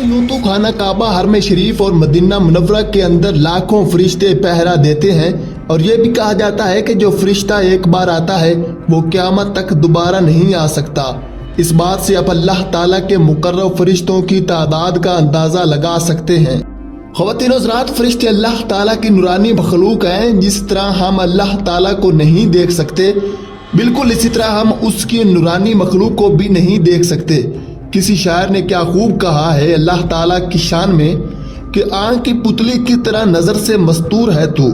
यूं तो खाना काबा हरम शरीफ और मदीना मुनव्वरा के अंदर लाखों फरिश्ते पहरा देते हैं और ये भी कहा जाता है कि जो फरिश्ता एक बार आता है वो क़यामत तक दोबारा नहीं आ सकता। इस बात से आप अल्लाह ताला के मुकर्रब फरिश्तों की तादाद का अंदाज़ा लगा सकते हैं। ख़वातीन और हज़रात, फरिश्ते अल्लाह ताला की नूरानी मखलूक हैं। जिस तरह हम अल्लाह ताला को नहीं देख सकते, बिल्कुल इसी तरह हम उसकी नूरानी मखलूक को भी नहीं देख सकते। किसी शायर ने क्या खूब कहा है अल्लाह ताला की शान में कि आँख की पुतली की तरह नज़र से मस्तूर है तू,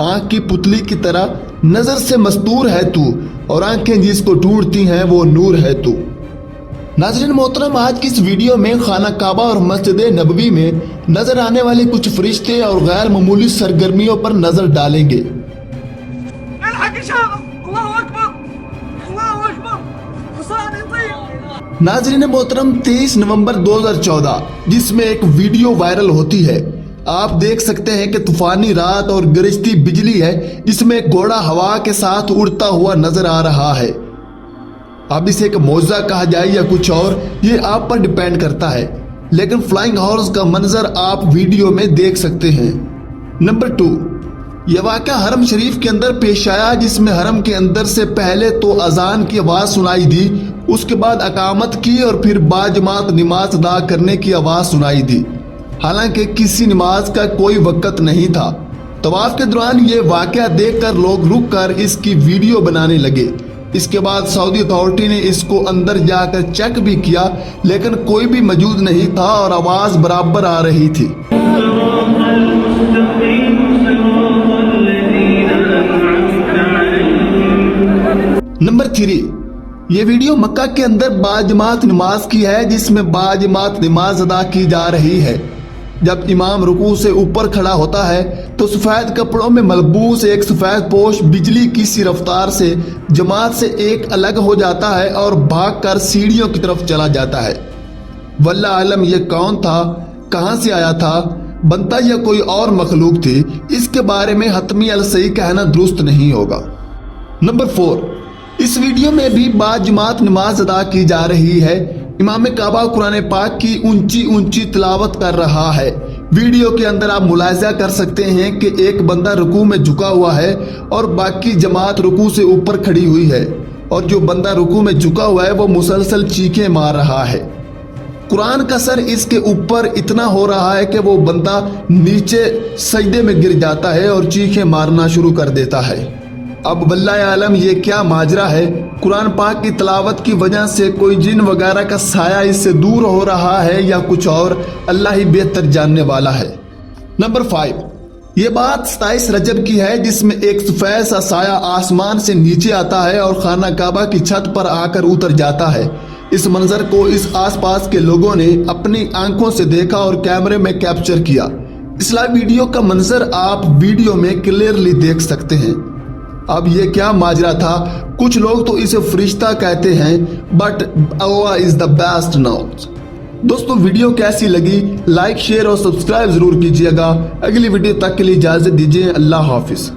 आँख की पुतली की तरह नज़र से मस्तूर है तू, और आँखें जिसको ढूंढती हैं वो नूर है तू। नाज़रीन मोहतरम, आज की इस वीडियो में खाना काबा और मस्जिद नबवी में नजर आने वाले कुछ फरिश्ते और गैर मामूली सरगर्मियों पर नजर डालेंगे। नाज़रीन मोहतरम, 23 नवंबर 2014 जिसमें एक वीडियो वायरल होती है। आप देख सकते हैं कि तूफानी रात और गरजती बिजली है जिसमें एक घोड़ा हवा के साथ उड़ता हुआ नजर आ रहा है। अब इसे एक मौजा कहा जाए या कुछ और, ये आप पर डिपेंड करता है, लेकिन फ्लाइंग हॉर्स का मंजर आप वीडियो में देख सकते हैं। नंबर 2, यह वाक़या हरम शरीफ के अंदर पेश आया जिसमें हरम के अंदर से पहले तो अजान की आवाज़ सुनाई दी, उसके बाद अकामत की और फिर बाजमात नमाज अदा करने की आवाज़ सुनाई दी। हालांकि किसी नमाज का कोई वक़्त नहीं था। तवाफ के दौरान ये वाक़या देखकर लोग रुक कर इसकी वीडियो बनाने लगे। इसके बाद सऊदी अथॉरिटी ने इसको अंदर जाकर चेक भी किया, लेकिन कोई भी मौजूद नहीं था और आवाज़ बराबर आ रही थी। नंबर 3, ये वीडियो मक्का के अंदर बाजमात नमाज की है जिसमें बाजमात नमाज अदा की जा रही है। जब इमाम रुकू से ऊपर खड़ा होता है तो सफ़ेद कपड़ों में मलबूस एक सफ़ेद पोश बिजली की सी रफ्तार से जमात से एक अलग हो जाता है और भागकर सीढ़ियों की तरफ चला जाता है। वल्लाह आलम ये कौन था, कहाँ से आया था, बनता या कोई और मखलूक थी, इसके बारे में हतमी अल सही कहना दुरुस्त नहीं होगा। नंबर 4, इस वीडियो में भी बाजमात नमाज अदा की जा रही है। इमाम काबा कुरान पाक की ऊंची ऊंची तिलावत कर रहा है। वीडियो के अंदर आप मुलाहिजा कर सकते हैं कि एक बंदा रुकू में झुका हुआ है और बाकी जमात रुकू से ऊपर खड़ी हुई है, और जो बंदा रुकू में झुका हुआ है वो मुसलसल चीखें मार रहा है। कुरान का सर इसके ऊपर इतना हो रहा है कि वो बंदा नीचे सजदे में गिर जाता है और चीखें मारना शुरू कर देता है। अब वल्लाह आलम ये क्या माजरा है, कुरान पाक की तिलावत की वजह से कोई जिन वगैरह का साया इससे दूर हो रहा है या कुछ और, अल्लाह ही बेहतर जानने वाला है। नंबर 5, ये बात 27 रजब की है जिसमें एक सफ़ेद सा साया आसमान से नीचे आता है और खाना काबा की छत पर आकर उतर जाता है। इस मंजर को इस आसपास के लोगों ने अपनी आंखों से देखा और कैमरे में कैप्चर किया। इस लाइव वीडियो का मंजर आप वीडियो में क्लियरली देख सकते हैं। अब ये क्या माजरा था, कुछ लोग तो इसे फरिश्ता कहते हैं, but Allah is the best now. दोस्तों वीडियो कैसी लगी, लाइक शेयर और सब्सक्राइब जरूर कीजिएगा। अगली वीडियो तक के लिए इजाजत दीजिए। अल्लाह हाफिज।